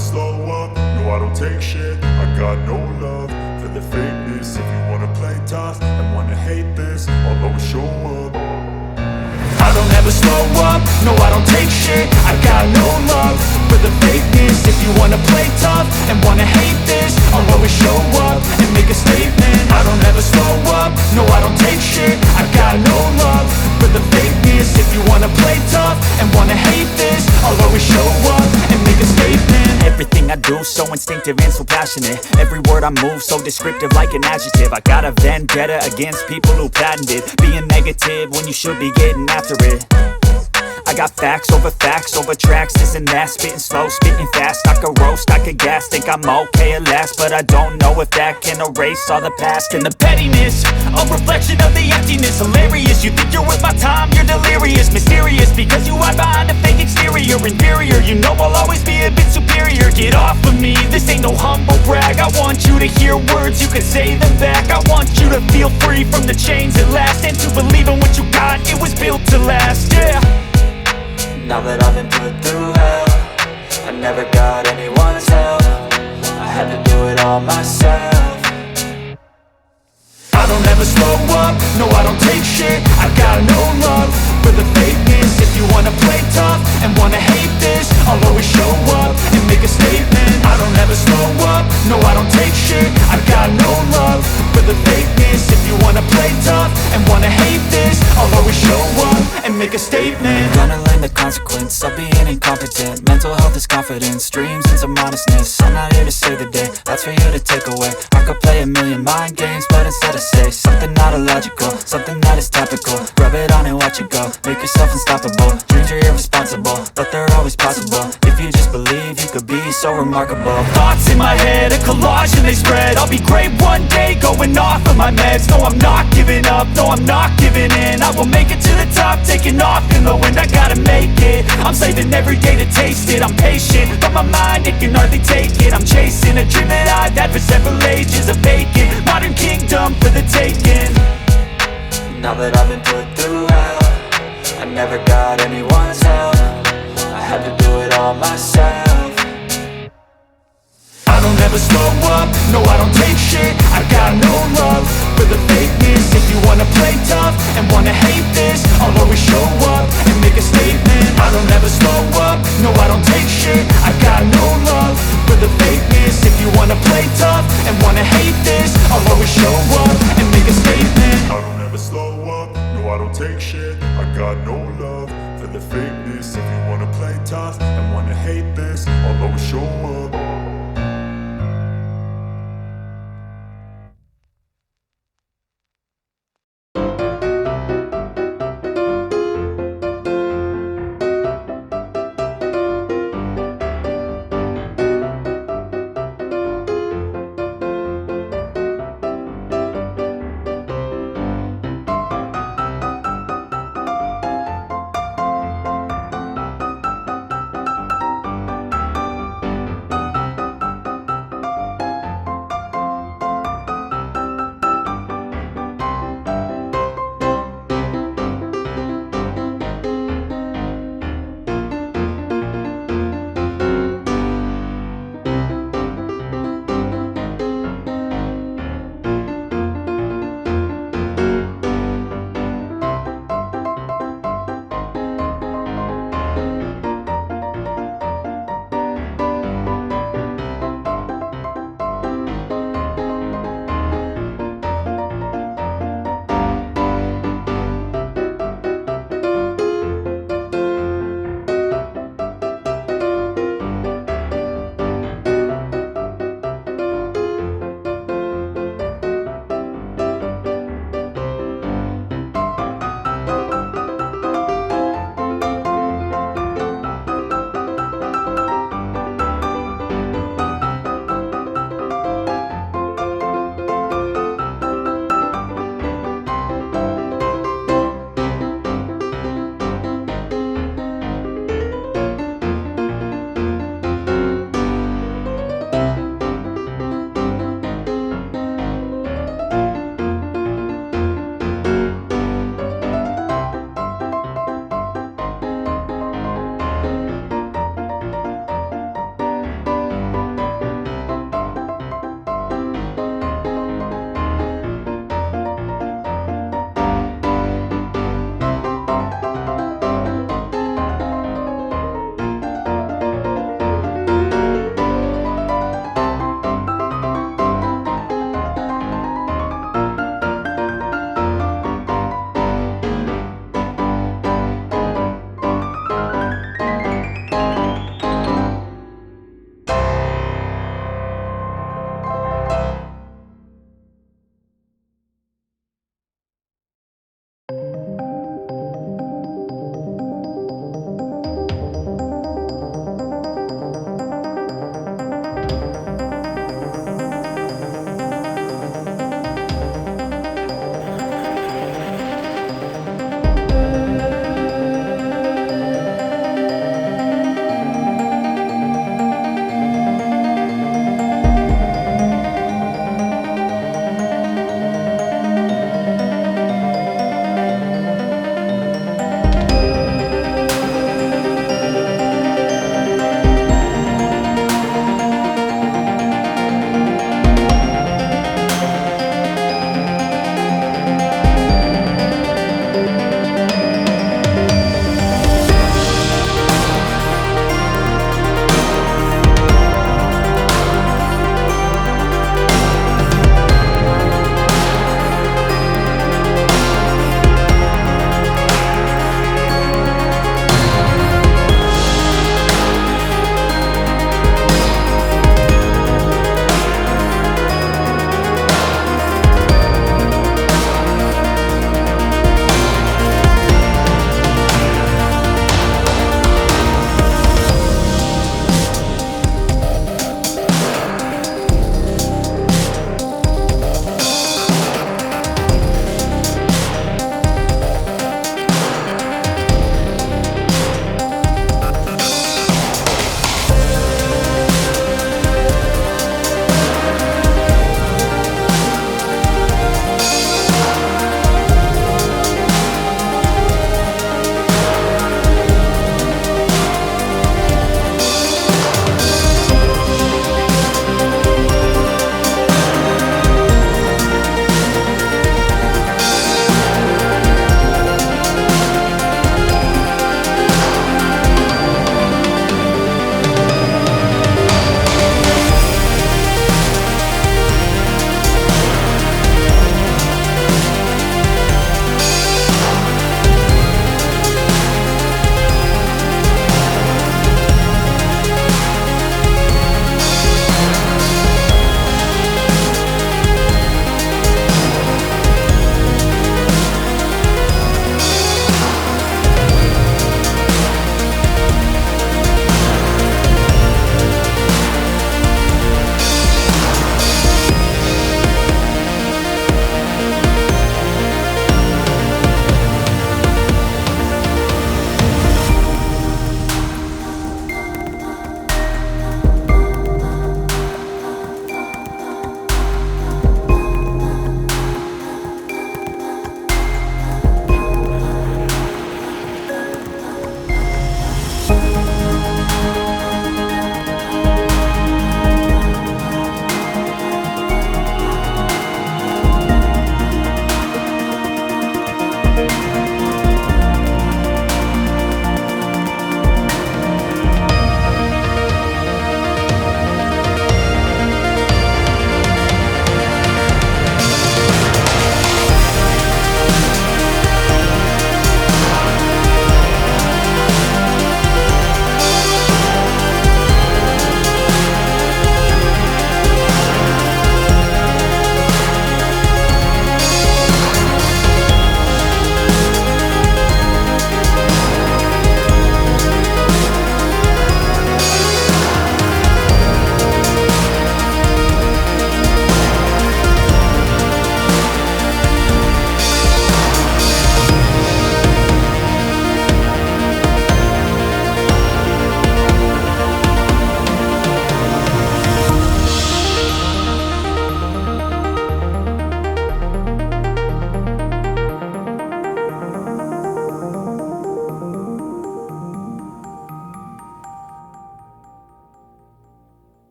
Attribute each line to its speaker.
Speaker 1: slow up, no I don't take shit. I got no love for the fakeness. If you wanna play tough and wanna hate this, I'll always show up. I don't ever slow up, no I don't take shit. I got no love for the fakeness. If you wanna play tough and wanna hate this, I'll always show up and make a statement. I don't ever slow up, no I don't take shit. I got no love for the fakeness. If you wanna play tough and wanna hate this, I'll always show up and make a statement.
Speaker 2: Everything I do so instinctive and so passionate. Every word I move so descriptive like an adjective. I got a vendetta against people who patented being negative when you should be getting after it. I got facts over tracks, this and that. Spitting slow, spitting fast, I could roast, I could gas. Think I'm okay at last, but I don't know if that can erase all the past. And the pettiness, a reflection of the emptiness. Hilarious, you think you're worth my time, you're delirious. Mysterious, because you hide behind a fake exterior. Inferior, you know I'll always be a bit superior. Get off of me, this ain't no humble brag. I want you to hear words, you can say them back. I want you to feel free from the chains at last, and to believe in what you got, it was built to last, yeah.
Speaker 3: Now that I've been put through hell, I never got anyone's help. I had to do it all myself.
Speaker 1: I don't ever slow up, no I don't take shit. I got no love for the fakeness. If you wanna play tough and wanna hate this, I'll always show up and make a statement. I don't ever slow up, no I don't take shit. I got no love for the fakeness. If you wanna play tough and wanna hate this, I'll always show up and make a statement.
Speaker 3: Gonna learn the consequence of being incompetent. Mental health is confidence, dreams and some honestness. I'm not here to save the day, that's for you to take away. I could play a million mind games, but instead I say something not illogical, something that is topical. Rub it on and watch it go, make yourself unstoppable. Dreams are irresponsible, but they're always possible. If you just believe, you could be so remarkable.
Speaker 2: Thoughts in my head, a collage and they spread. I'll be great one day, going off of my meds. No, I'm not giving up, no, I'm not giving in. I will make it to the top, taking off in the wind. I gotta make it, I'm saving every day to taste it. I'm patient, but my mind, it can hardly take it. I'm chasing a dream that I've had for several ages. A vacant, modern kingdom for the taking.
Speaker 3: Now that I've been put through hell, I never got anyone's help. I had to do it all myself.
Speaker 1: I don't ever slow up, no I don't take shit. I got no love for the fakeness. If you wanna play tough and wanna hate this, I'll always show up and make a statement. I don't ever slow up, no I don't take shit. I got no love for the fakeness. If you wanna play tough and wanna hate